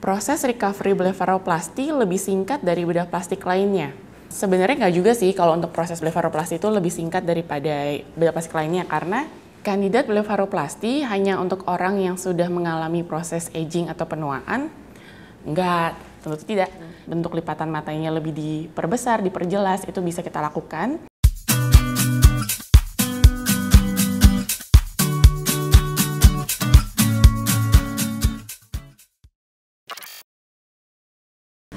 Proses recovery blefaroplasti lebih singkat dari bedah plastik lainnya. Sebenarnya nggak juga sih kalau untuk proses blefaroplasti itu lebih singkat daripada bedah plastik lainnya, karena kandidat blefaroplasti hanya untuk orang yang sudah mengalami proses aging atau penuaan. Enggak, tentu tidak. Bentuk lipatan matanya lebih diperbesar, diperjelas, itu bisa kita lakukan.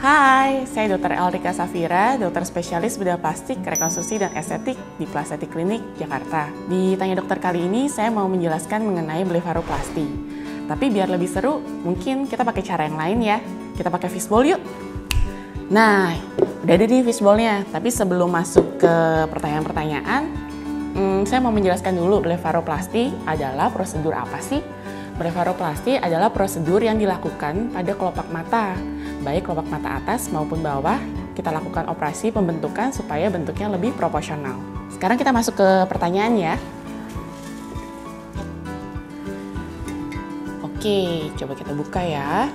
Hai, saya Dr. Elrika Safira, dokter spesialis bedah plastik, rekonstruksi, dan estetik di Plastik Klinik, Jakarta. Di Tanya Dokter kali ini, saya mau menjelaskan mengenai blefaroplasti. Tapi biar lebih seru, mungkin kita pakai cara yang lain ya. Kita pakai fishbowl yuk. Nah, udah ada nih fishbowlnya. Tapi sebelum masuk ke pertanyaan-pertanyaan, saya mau menjelaskan dulu blefaroplasti adalah prosedur apa sih? Blefaroplasti adalah prosedur yang dilakukan pada kelopak mata, baik kelopak mata atas maupun bawah. Kita lakukan operasi pembentukan supaya bentuknya lebih proporsional. Sekarang kita masuk ke pertanyaan ya. Oke, coba kita buka ya.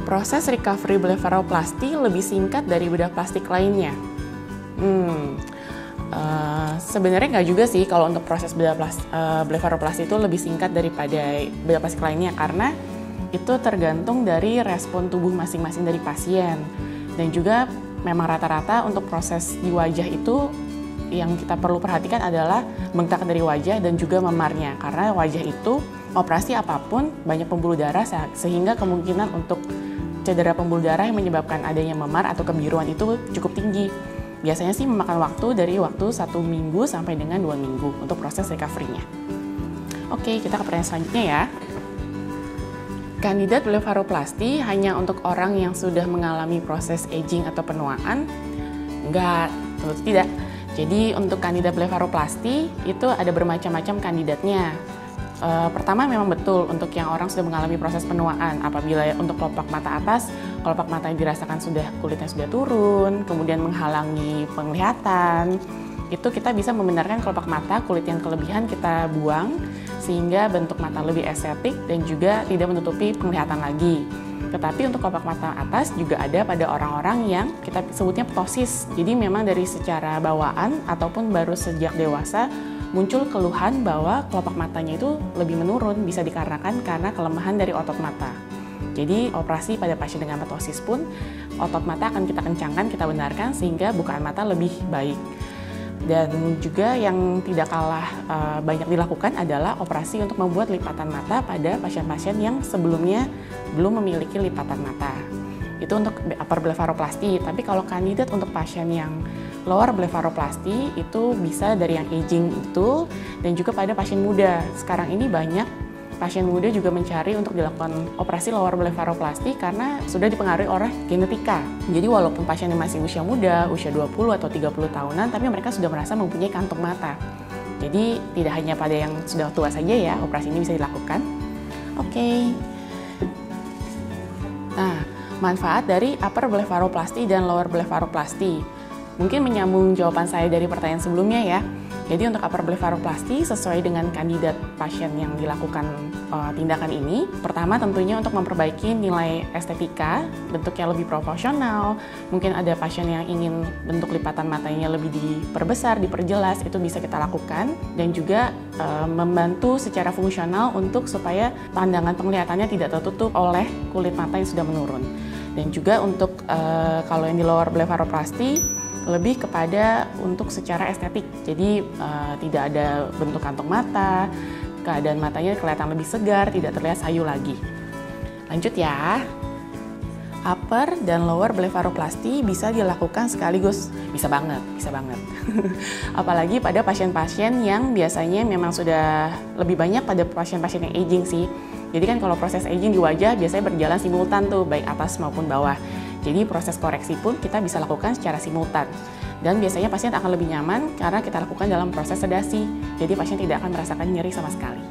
Proses recovery blefaroplasti lebih singkat dari bedah plastik lainnya. Sebenarnya nggak juga sih kalau untuk proses blefaroplasti itu lebih singkat daripada bedah plastik lainnya, karena itu tergantung dari respon tubuh masing-masing dari pasien. Dan juga memang rata-rata untuk proses di wajah itu yang kita perlu perhatikan adalah bengkak dari wajah dan juga memarnya, karena wajah itu operasi apapun banyak pembuluh darah sehingga kemungkinan untuk cedera pembuluh darah yang menyebabkan adanya memar atau kebiruan itu cukup tinggi. Biasanya sih memakan waktu dari waktu 1 minggu sampai dengan 2 minggu untuk proses recovery-nya. Oke, kita ke pertanyaan selanjutnya ya. Kandidat blefaroplasti hanya untuk orang yang sudah mengalami proses aging atau penuaan? Enggak, tentu tidak. Jadi untuk kandidat blefaroplasti itu ada bermacam-macam kandidatnya. Pertama memang betul untuk yang orang sudah mengalami proses penuaan. Apabila untuk kelopak mata atas, kelopak mata yang dirasakan kulitnya sudah turun, kemudian menghalangi penglihatan, itu kita bisa membenarkan kelopak mata kulit yang kelebihan kita buang sehingga bentuk mata lebih estetik dan juga tidak menutupi penglihatan lagi. Tetapi untuk kelopak mata atas juga ada pada orang-orang yang kita sebutnya ptosis. Jadi memang dari secara bawaan ataupun baru sejak dewasa muncul keluhan bahwa kelopak matanya itu lebih menurun, bisa dikarenakan karena kelemahan dari otot mata. Jadi operasi pada pasien dengan ptosis pun otot mata akan kita kencangkan, kita benarkan sehingga bukaan mata lebih baik. Dan juga yang tidak kalah banyak dilakukan adalah operasi untuk membuat lipatan mata pada pasien-pasien yang sebelumnya belum memiliki lipatan mata. Itu untuk upper blefaroplasti. Tapi kalau kandidat untuk pasien yang lower blefaroplasti itu bisa dari yang aging itu dan juga pada pasien muda. Sekarang ini banyak pasien muda juga mencari untuk dilakukan operasi lower blefaroplasti karena sudah dipengaruhi oleh genetika. Jadi walaupun pasiennya masih usia muda, usia 20 atau 30 tahunan, tapi mereka sudah merasa mempunyai kantung mata. Jadi tidak hanya pada yang sudah tua saja ya, operasi ini bisa dilakukan. Oke. Nah, manfaat dari upper blefaroplasti dan lower blefaroplasti. Mungkin menyambung jawaban saya dari pertanyaan sebelumnya ya. Jadi untuk upper blefaroplasti sesuai dengan kandidat pasien yang dilakukan tindakan ini, pertama tentunya untuk memperbaiki nilai estetika, bentuknya lebih proporsional. Mungkin ada pasien yang ingin bentuk lipatan matanya lebih diperbesar, diperjelas, itu bisa kita lakukan. Dan juga membantu secara fungsional untuk supaya pandangan penglihatannya tidak tertutup oleh kulit mata yang sudah menurun. Dan juga untuk kalau yang di lower blefaroplasti lebih kepada untuk secara estetik, jadi tidak ada bentuk kantong mata, keadaan matanya kelihatan lebih segar, tidak terlihat sayu lagi. Lanjut ya, upper dan lower blefaroplasti bisa dilakukan sekaligus, bisa banget. Apalagi pada pasien-pasien yang biasanya memang sudah lebih banyak pada pasien-pasien yang aging sih. Jadi kan kalau proses aging di wajah biasanya berjalan simultan tuh, baik atas maupun bawah. Jadi proses koreksi pun kita bisa lakukan secara simultan. Dan biasanya pasien akan lebih nyaman karena kita lakukan dalam proses sedasi. Jadi pasien tidak akan merasakan nyeri sama sekali.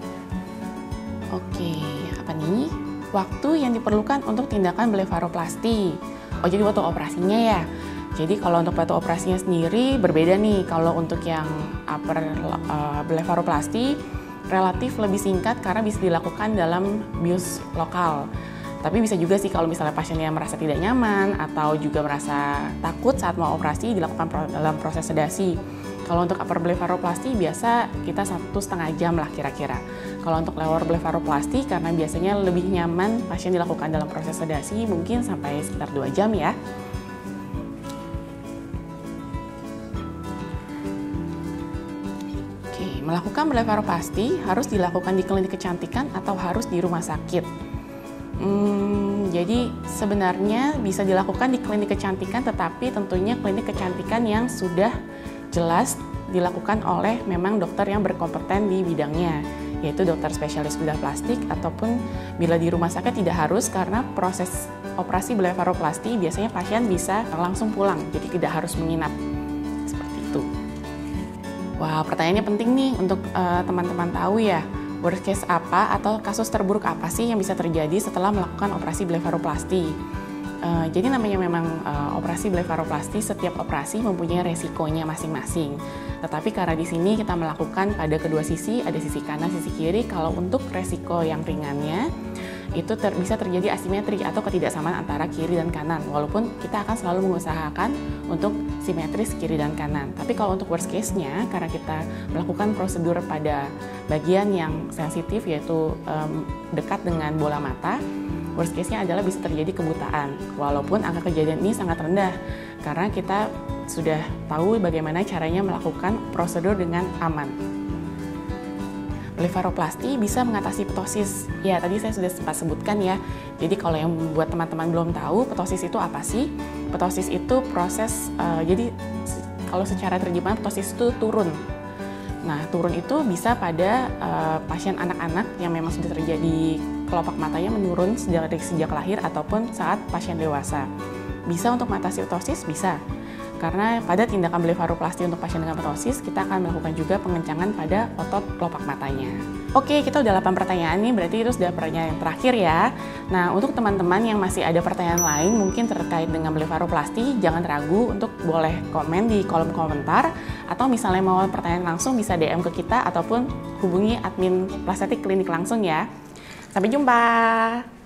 Oke, apa nih? Waktu yang diperlukan untuk tindakan blefaroplasti. Oh, jadi waktu operasinya ya. Jadi kalau untuk waktu operasinya sendiri berbeda nih. Kalau untuk yang upper blefaroplasti relatif lebih singkat karena bisa dilakukan dalam bius lokal. Tapi bisa juga sih kalau misalnya pasiennya merasa tidak nyaman atau juga merasa takut saat mau operasi dilakukan dalam proses sedasi. Kalau untuk upper blepharoplasty biasa kita 1,5 jam lah kira-kira. Kalau untuk lower blepharoplasty karena biasanya lebih nyaman pasien dilakukan dalam proses sedasi mungkin sampai sekitar 2 jam ya. Oke, melakukan blepharoplasty harus dilakukan di klinik kecantikan atau harus di rumah sakit? Jadi sebenarnya bisa dilakukan di klinik kecantikan, tetapi tentunya klinik kecantikan yang sudah jelas dilakukan oleh memang dokter yang berkompeten di bidangnya, yaitu dokter spesialis bedah plastik, ataupun bila di rumah sakit tidak harus karena proses operasi blepharoplasty biasanya pasien bisa langsung pulang, jadi tidak harus menginap, seperti itu. Wah, pertanyaannya penting nih untuk teman-teman tahu ya. Worst case apa atau kasus terburuk apa sih yang bisa terjadi setelah melakukan operasi blepharoplasty? Jadi namanya memang operasi blepharoplasty, setiap operasi mempunyai resikonya masing-masing. Tetapi karena di sini kita melakukan pada kedua sisi, ada sisi kanan, sisi kiri. Kalau untuk resiko yang ringannya itu bisa terjadi asimetri atau ketidaksamaan antara kiri dan kanan. Walaupun kita akan selalu mengusahakan untuk simetris kiri dan kanan. Tapi kalau untuk worst case-nya, karena kita melakukan prosedur pada bagian yang sensitif yaitu dekat dengan bola mata, worst case-nya adalah bisa terjadi kebutaan. Walaupun angka kejadian ini sangat rendah karena kita sudah tahu bagaimana caranya melakukan prosedur dengan aman. Blepharoplasty bisa mengatasi ptosis. Ya, tadi saya sudah sempat sebutkan ya. Jadi kalau yang buat teman-teman belum tahu, ptosis itu apa sih? Ptosis itu proses, jadi kalau secara terjemahan ptosis itu turun. Nah, turun itu bisa pada pasien anak-anak yang memang sudah terjadi kelopak matanya menurun sejak lahir ataupun saat pasien dewasa. Bisa untuk mengatasi ptosis? Bisa. Karena pada tindakan blepharoplasty untuk pasien dengan ptosis, kita akan melakukan juga pengencangan pada otot kelopak matanya. Oke, kita udah 8 pertanyaan nih, berarti itu sudah pertanyaan yang terakhir ya. Nah, untuk teman-teman yang masih ada pertanyaan lain mungkin terkait dengan blepharoplasty, jangan ragu untuk boleh komen di kolom komentar, atau misalnya mau pertanyaan langsung bisa DM ke kita ataupun hubungi admin Plastetik Klinik langsung ya. Sampai jumpa!